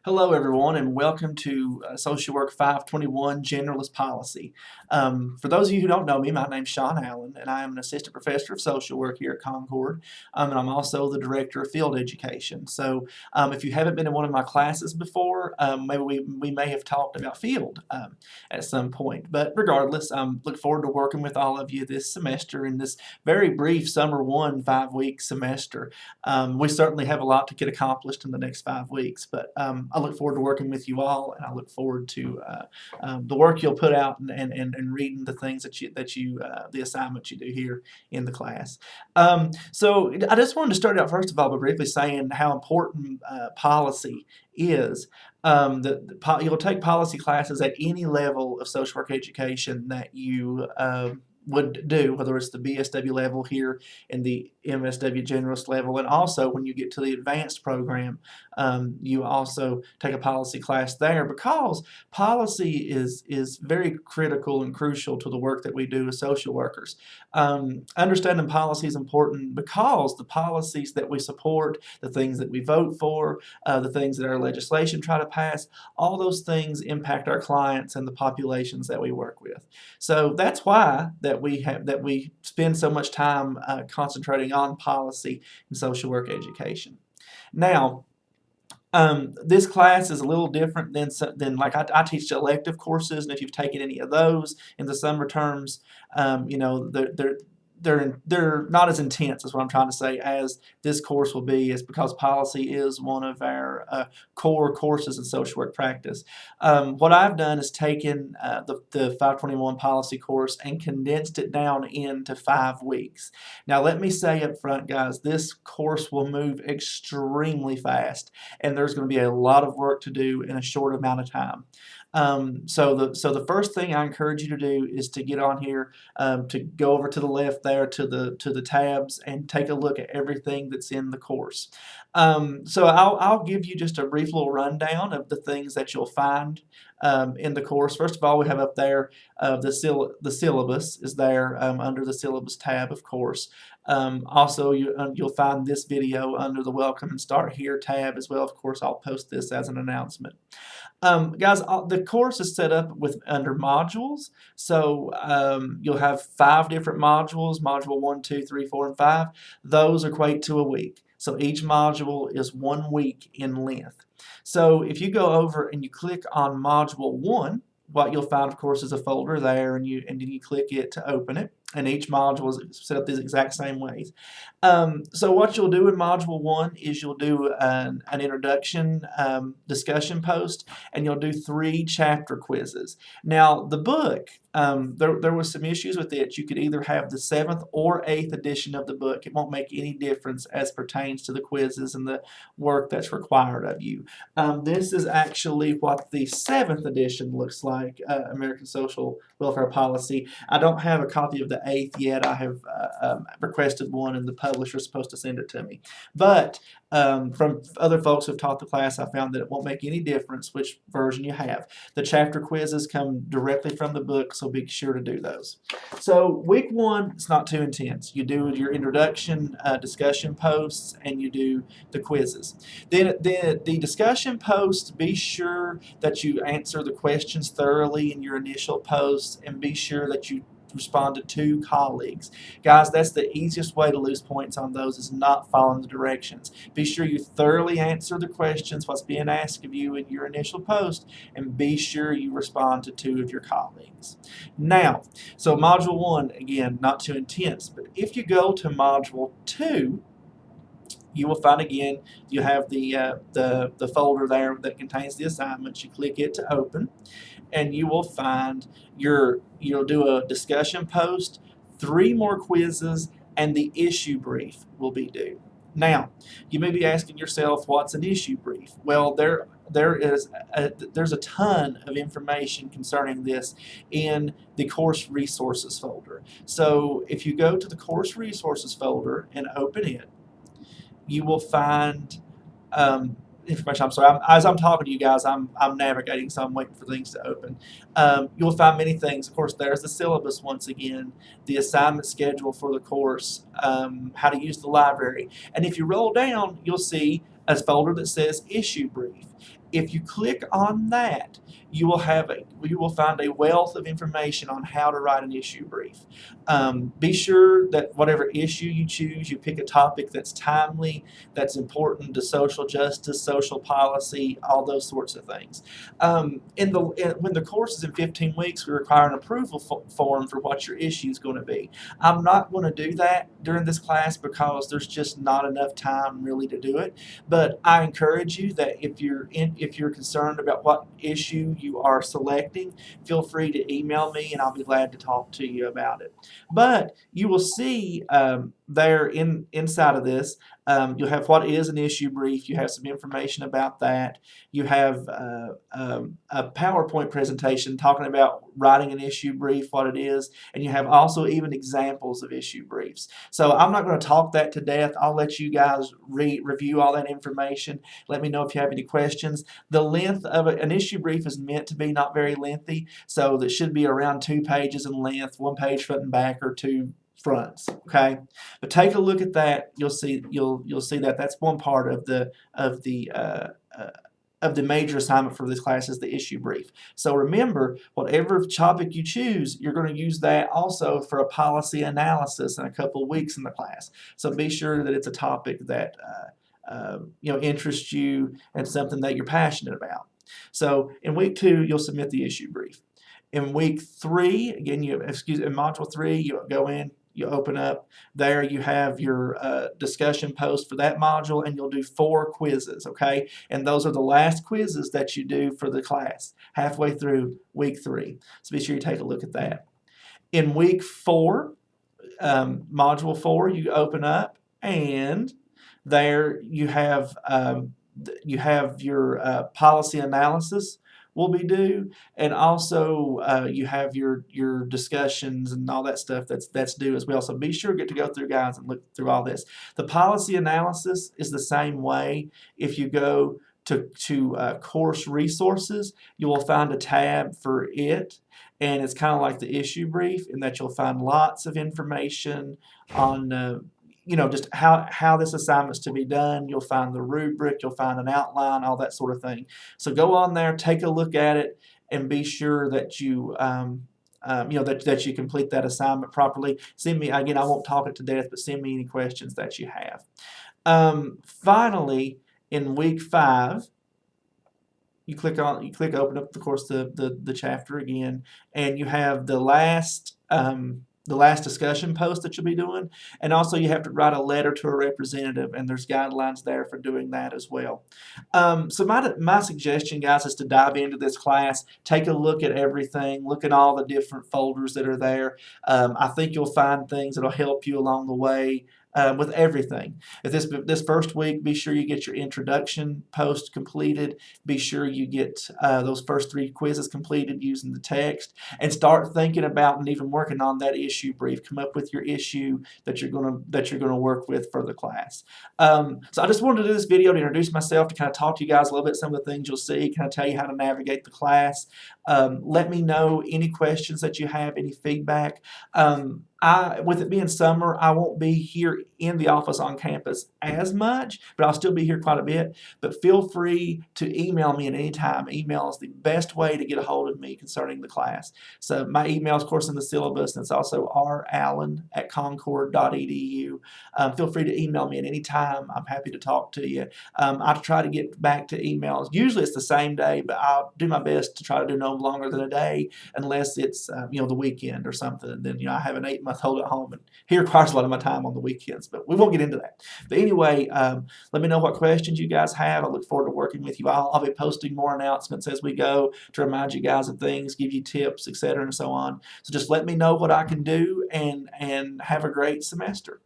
Hello, everyone, and welcome to Social Work 521 Generalist Policy. For those of you who don't know me, my name's Sean Allen, and I am an assistant professor of social work here at Concord, and I'm also the director of field education. So, if you haven't been in one of my classes before, maybe we may have talked about field at some point. But regardless, look forward to working with all of you this semester in this very brief Summer 1 5-week semester. We certainly have a lot to get accomplished in the next 5 weeks, but I look forward to working with you all, and I look forward to the work you'll put out and reading the things the assignments you do here in the class. So I just wanted to start out first of all by briefly saying how important policy is. You'll take policy classes at any level of social work education that you would do, whether it's the BSW level here in the MSW Generalist level, and also when you get to the advanced program, you also take a policy class there, because policy is very critical and crucial to the work that we do as social workers. Understanding policy is important because the policies that we support, the things that we vote for, the things that our legislation try to pass, all those things impact our clients and the populations that we work with. So that's why that we spend so much time concentrating on policy in social work education. Now, this class is a little different than like I teach elective courses, and if you've taken any of those in the summer terms, you know, they're not as intense, is what I'm trying to say, as this course will be, is because policy is one of our core courses in social work practice. What I've done is taken the 521 policy course and condensed it down into 5 weeks. Now let me say up front, guys, this course will move extremely fast, and there's going to be a lot of work to do in a short amount of time. So the first thing I encourage you to do is to get on here, to go over to the left there to the tabs and take a look at everything that's in the course. So I'll give you just a brief little rundown of the things that you'll find in the course. First of all, we have up there the syllabus is there under the syllabus tab, of course. Also, you'll find this video under the Welcome and Start Here tab as well. Of course, I'll post this as an announcement. Guys, the course is set up under modules. So you'll have 5 different modules, module 1, 2, 3, 4, and 5. Those equate to a week. So each module is 1 week in length. So if you go over and you click on module 1, what you'll find, of course, is a folder there, and then you click it to open it. And each module is set up these exact same ways. So what you'll do in Module 1 is you'll do an introduction discussion post, and you'll do 3 chapter quizzes. Now, the book, there was some issues with it. You could either have the 7th or 8th edition of the book. It won't make any difference as pertains to the quizzes and the work that's required of you. This is actually what the 7th edition looks like, American Social Welfare Policy. I don't have a copy of the 8th yet. I have requested one, and the publisher is supposed to send it to me. But from other folks who've taught the class, I found that it won't make any difference which version you have. The chapter quizzes come directly from the book, so be sure to do those. So week 1, it's not too intense. You do your introduction discussion posts, and you do the quizzes. Then the discussion posts, be sure that you answer the questions thoroughly in your initial posts, and be sure that you respond to 2 colleagues. Guys, that's the easiest way to lose points on those, is not following the directions. Be sure you thoroughly answer the questions, what's being asked of you in your initial post, and be sure you respond to 2 of your colleagues. Now, so Module 1, again, not too intense, but if you go to Module 2, you will find, again, you have the folder there that contains the assignments. You click it to open, and you will find you'll do a discussion post, 3 more quizzes, and the issue brief will be due. Now, you may be asking yourself, what's an issue brief? Well, there's a ton of information concerning this in the course resources folder. So if you go to the course resources folder and open it, you will find information. I'm sorry, as I'm talking to you guys, I'm navigating, so I'm waiting for things to open. You'll find many things. Of course, there's the syllabus once again, the assignment schedule for the course, how to use the library. And if you roll down, you'll see a folder that says issue brief. If you click on that, you will find a wealth of information on how to write an issue brief. Be sure that whatever issue you choose, you pick a topic that's timely, that's important to social justice, social policy, all those sorts of things. When the course is in 15 weeks, we require an approval form for what your issue is going to be. I'm not going to do that during this class because there's just not enough time really to do it. But I encourage you that if you're concerned about what issue you are selecting, feel free to email me and I'll be glad to talk to you about it. But you will see there inside of this, you'll have what is an issue brief. You have some information about that. You have a PowerPoint presentation talking about writing an issue brief, what it is, and you have also even examples of issue briefs. So I'm not going to talk that to death. I'll let you guys review all that information. Let me know if you have any questions. The length of an issue brief is meant to be not very lengthy, so that should be around 2 pages in length, 1 page front and back, or 2 fronts. Okay, but take a look at that. You'll see that that's one part of the major assignment for this class is the issue brief. So remember, whatever topic you choose, you're going to use that also for a policy analysis in a couple of weeks in the class. So be sure that it's a topic that interests you and something that you're passionate about. So in week 2, you'll submit the issue brief. In week 3, again, in module 3, you go in, you open up, there you have your discussion post for that module, and you'll do 4 quizzes, okay? And those are the last quizzes that you do for the class, halfway through week 3. So be sure you take a look at that. In week 4, module 4, you open up, and there you have your policy analysis will be due, and also you have your discussions and all that stuff that's due as well. So be sure to go through, guys, and look through all this. The policy analysis is the same way. If you go to course resources, you will find a tab for it, and it's kind of like the issue brief in that you'll find lots of information on just how this assignment's to be done. You'll find the rubric, you'll find an outline, all that sort of thing. So go on there, take a look at it, and be sure that you that you complete that assignment properly. Send me, again, I won't talk it to death, but send me any questions that you have. Finally, in week 5, you click open up, of course, the chapter again, and you have the last discussion post that you'll be doing, and also you have to write a letter to a representative, and there's guidelines there for doing that as well. So my suggestion, guys, is to dive into this class, take a look at everything, look at all the different folders that are there. I think you'll find things that'll help you along the way. With everything. If this first week, be sure you get your introduction post completed. Be sure you get those first 3 quizzes completed using the text, and start thinking about and even working on that issue brief. Come up with your issue that you're gonna work with for the class. So I just wanted to do this video to introduce myself, to kind of talk to you guys a little bit, some of the things you'll see, kind of tell you how to navigate the class. Let me know any questions that you have, any feedback. With it being summer, I won't be here in the office on campus as much, but I'll still be here quite a bit. But feel free to email me at any time. Email is the best way to get a hold of me concerning the class. So my email is, of course, in the syllabus, and it's also rallen@concord.edu. Feel free to email me at any time. I'm happy to talk to you. I try to get back to emails. Usually it's the same day, but I'll do my best to try to do no longer than a day, unless it's the weekend or something. And then I have an 8-month-old at home, and he requires a lot of my time on the weekends, but we won't get into that. But anyway, let me know what questions you guys have. I look forward to working with you. I'll be posting more announcements as we go to remind you guys of things, give you tips, etc., and so on. So just let me know what I can do, and have a great semester.